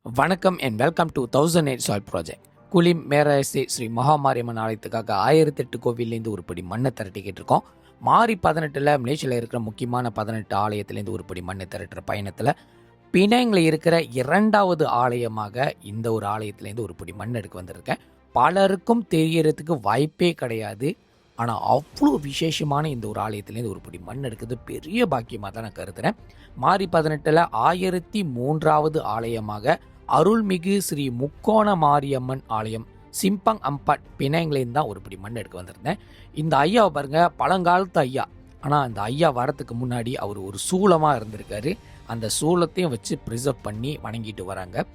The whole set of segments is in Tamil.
வணக்கம் and welcome to 1008 soil project. Kulim மேராசி ஸ்ரீ மகாமாரியம்மன் ஆலயத்துக்காக 1008 கோவிலேருந்து உருப்படி மண்ணை திரட்டிக்கிட்டு இருக்கோம். மாரி 18 மலேசியாவில் இருக்கிற முக்கியமான 18 ஆலயத்திலேருந்து உருப்படி மண்ணை திரட்டுற பயணத்தில் பினாங்கில் இருக்கிற 2வது ஆலயமாக இந்த ஒரு ஆலயத்திலேருந்து உருப்படி மண் எடுக்க வந்திருக்கேன். பலருக்கும் தெரியறதுக்கு வாய்ப்பே கிடையாது. ஆனால் அவ்வளோ விசேஷமான இந்த ஒரு ஆலயத்திலேருந்து உருப்படி மண் எடுக்கிறது பெரிய பாக்கியமாக தான் நான் கருதுகிறேன். மாரி 18 1003வது ஆலயமாக அருள்மிகு ஸ்ரீ முக்கோண மாரியம்மன் ஆலயம் சிம்பங் அம்பாட் பினாங்கிலேருந்து தான் ஒருபடி மண் எடுக்க வந்திருந்தேன். இந்த ஐயாவை பாருங்க, பழங்காலத்து ஐயா. ஆனால் அந்த ஐயா வரத்துக்கு முன்னாடி அவர் ஒரு சூலமாக இருந்திருக்காரு. அந்த சூலத்தையும் வச்சு ப்ரிசர்வ் பண்ணி வணங்கிட்டு வராங்க.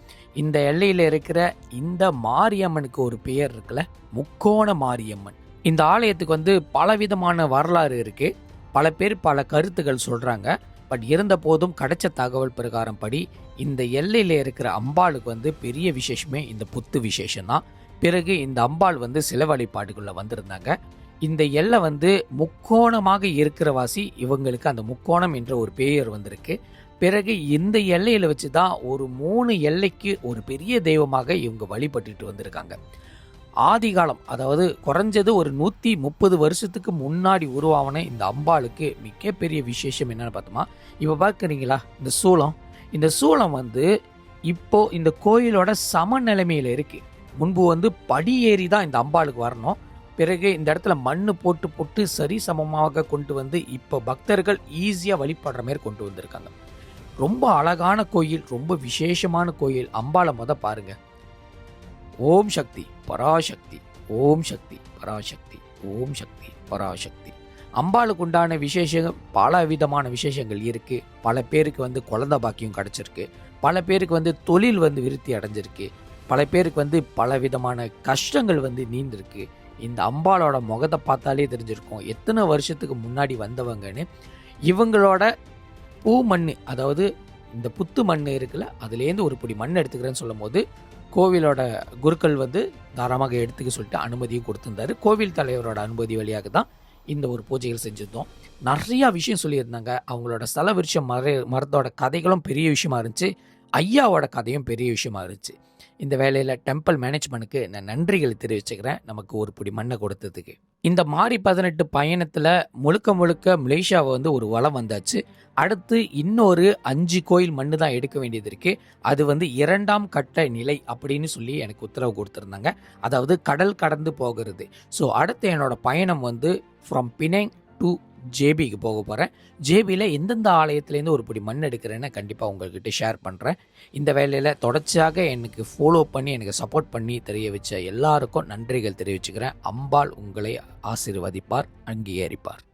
இந்த எல்லையில் இருக்கிற இந்த மாரியம்மனுக்கு ஒரு பெயர் இருக்குல்ல, முக்கோண மாரியம்மன். இந்த ஆலயத்துக்கு பலவிதமான வரலாறு இருக்குது. பல பேர் பல கருத்துக்கள் சொல்கிறாங்க. பட் இருந்த போதும் கிடைச்ச தகவல் பிரகாரம் படி இந்த எல்லையில் இருக்கிற அம்பாளுக்கு பெரிய விசேஷமே இந்த புத்து விசேஷம் தான். பிறகு இந்த அம்பாள் சில வழிபாடுக்குள்ளே வந்திருந்தாங்க. இந்த எல்லை முக்கோணமாக இருக்கிறவாசி இவங்களுக்கு அந்த முக்கோணம் என்ற ஒரு பெயர் வந்திருக்கு. பிறகு இந்த எல்லையில் வச்சு தான் ஒரு 3 எல்லைக்கு ஒரு பெரிய தெய்வமாக இவங்க வழிபட்டுட்டு வந்திருக்காங்க. ஆதிகாலம், அதாவது குறைஞ்சது ஒரு 130 வருஷத்துக்கு முன்னாடி உருவான இந்த அம்பாளுக்கு மிகப்பெரிய விசேஷம் என்னன்னு பார்த்தோமா, இப்போ பார்க்குறீங்களா இந்த சூளம் இப்போ இந்த கோயிலோட சமநிலைமையில் இருக்கு. முன்பு படி ஏறி தான் இந்த அம்பாளுக்கு வரணும். பிறகு இந்த இடத்துல மண்ணு போட்டு சரி சமமாக கொண்டு இப்போ பக்தர்கள் ஈஸியாக வழிபடுற மாதிரி கொண்டு வந்திருக்காங்க. ரொம்ப அழகான கோயில், ரொம்ப விசேஷமான கோயில். அம்பாளை பாருங்க. ஓம் சக்தி பராசக்தி, ஓம் சக்தி பராசக்தி, ஓம் சக்தி பராசக்தி. அம்பாளுக்கு உண்டான விசேஷங்கள், பல விதமான விசேஷங்கள் இருக்குது. பல பேருக்கு குழந்தை பாக்கியம் கிடச்சிருக்கு. பல பேருக்கு தொழில் விருத்தி அடைஞ்சிருக்கு. பல பேருக்கு பல விதமான கஷ்டங்கள் நீந்திருக்கு. இந்த அம்பாளோட முகத்தை பார்த்தாலே தெரிஞ்சிருக்கும் எத்தனை வருஷத்துக்கு முன்னாடி வந்தவங்கன்னு. இவங்களோட பூ மண், அதாவது இந்த புத்து மண் இருக்குல்ல, அதுலேருந்து ஒரு பிடி மண் எடுத்துக்கிறேன்னு சொல்லும் போது கோவிலோட குருக்கள் தாராளமாக எடுத்துக்க சொல்லிட்டு அனுமதியும் கொடுத்துருந்தாரு. கோவில் தலைவரோட அனுமதி வழியாக தான் இந்த ஒரு பூஜைகள் செஞ்சுருந்தோம். நிறையா விஷயம் சொல்லியிருந்தாங்க. அவங்களோட ஸ்தல விருட்சம் மரத்தோட கதைகளும் பெரிய விஷயமா இருந்துச்சு. ஐயாவோட கதையும் பெரிய விஷயமா இருந்துச்சு. இந்த வேலையில் டெம்பிள் மேனேஜ்மெண்ட்டுக்கு நான் நன்றிகளை தெரிவிச்சுக்கிறேன், நமக்கு ஒரு பிடி மண்ணை கொடுத்ததுக்கு. இந்த மாரி 18 பயணத்தில் முழுக்க மலேசியாவை ஒரு வளம் வந்தாச்சு. அடுத்து இன்னொரு 5 கோயில் மண்ணு தான் எடுக்க வேண்டியது இருக்குது. அது 2ஆம் கட்ட நிலை அப்படின்னு சொல்லி எனக்கு உத்தரவு கொடுத்துருந்தாங்க. அதாவது கடல் கடந்து போகிறது. ஸோ அடுத்து என்னோட பயணம் ஃப்ரம் பினாங் டு ஜேபிக்கு போக போகிறேன். ஜேபியில் எந்தெந்த ஆலயத்துலேருந்து ஒரு பிடி மண் எடுக்கிறேன்னு கண்டிப்பாக உங்கள்கிட்ட ஷேர் பண்ணுறேன். இந்த வேலையில் தொடர்ச்சியாக எனக்கு ஃபாலோ பண்ணி எனக்கு சப்போர்ட் பண்ணி தெரிய வச்ச எல்லாருக்கும் நன்றிகள் தெரிவிச்சுக்கிறேன். அம்பாள் உங்களை ஆசீர்வதிப்பார், அங்கீகரிப்பார்.